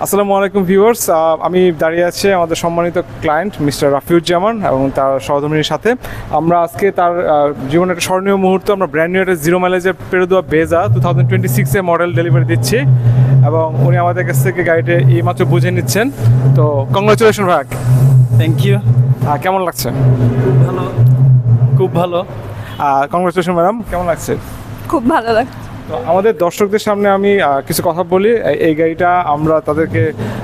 আসসালামু আলাইকুম ভিউয়ার্স, আমি দাঁড়িয়ে আছি আমাদের সম্মানিত ক্লায়েন্ট মিস্টার রাফিউজ্জামান এবং তার সহধর্মিনীর সাথে। আমরা আজকে তার জীবনের একটা স্মরণীয় মুহূর্ত, আমরা ব্র্যান্ড নিউ একটা জিরো মাইলেজের পেরোদুয়া বেজা 2026 মডেল ডেলিভারি দিচ্ছি এবং উনি আমাদের কাছ থেকে গাড়িটা এইমাত্র বুঝে নিচ্ছেন। তো কংগ্রাচুলেশন ভাই। Thank you. কেমন লাগছে? ভালো, খুব ভালো। কংগ্রাচুলেশন ম্যাডাম, কেমন লাগছে? খুব ভালো লাগছে। তো আমাদের দর্শকদের সামনে আমি কিছু কথা বলি। এই গাড়িটা আমরা তাদেরকে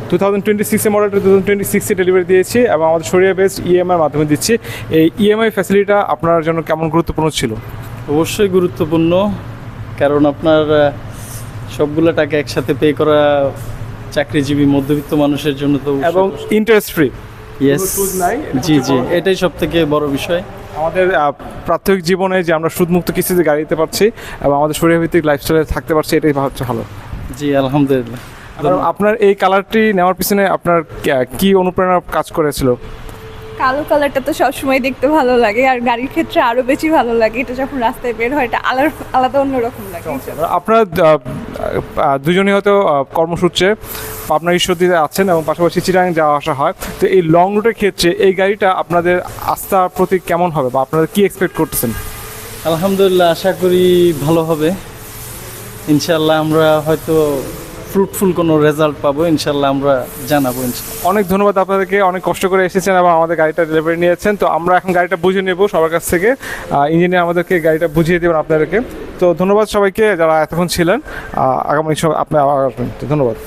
2026 মডেলটা 2026 ডেলিভারি দিয়েছি এবং আমাদের শরিয়া বেসড ইএমআইয়ের মাধ্যমে দিচ্ছি। এই ইএমআই ফ্যাসিলিটিটা আপনার জন্য কেমন গুরুত্বপূর্ণ ছিল? অবশ্যই গুরুত্বপূর্ণ, কারণ আপনার সবগুলো টাকা একসাথে পে করা চাকরিজীবী মধ্যবিত্ত মানুষের জন্য তো এবং ইন্টারেস্ট ফ্রি। ইয়েস, সুদ নাই। জি জি, এটাই সব থেকে বড় বিষয়। আমাদের প্রাত্যহিক জীবনে যে আমরা সুদমুক্ত কিস্তিতে গাড়ি দিতে পারছি এবং আমাদের শরিয়া ভিত্তিক লাইফস্টাইলে থাকতে পারছি, এটাই হচ্ছে ভালো। জি আলহামদুলিল্লাহ। আপনার এই কালারটি নেওয়ার পিছনে আপনার কি অনুপ্রেরণা কাজ করেছিল? কালো কালারটা তো সবসময় দেখতে ভালো লাগে, আর গাড়ির ক্ষেত্রে আরো বেশি ভালো লাগে। এটা যখন রাস্তায় বের হয় এটা আলাদা অন্যরকম লাগে। আপনারা দুজনই হয়তো কর্মসূত্রে পাবনা ঈশ্বরদীতে আছেন এবং পাশাপাশি চিটাগাং যাওয়া আসা হয়। তো এই লং রুটের ক্ষেত্রে এই গাড়িটা আপনাদের আস্থার প্রতি কেমন হবে বা আপনারা কি এক্সপেক্ট করতেছেন? আলহামদুলিল্লাহ, আশা করি ভালো হবে ইনশাল্লাহ। আমরা হয়তো ফ্রুটফুল কোনো রেজাল্ট পাবো ইনশাল্লাহ, আমরা জানাবো ইনশাল্লাহ। অনেক ধন্যবাদ আপনাদেরকে, অনেক কষ্ট করে এসেছেন এবং আমাদের গাড়িটা ডেলিভারি নিয়েছেন। তো আমরা এখন গাড়িটা বুঝে নেব সবার কাছ থেকে। ইঞ্জিনিয়ার আমাদেরকে গাড়িটা বুঝিয়ে দেবেন আপনাদেরকে। তো ধন্যবাদ সবাইকে যারা এতক্ষণ ছিলেন। আগামী সময় আপনি আবার আসবেন। ধন্যবাদ।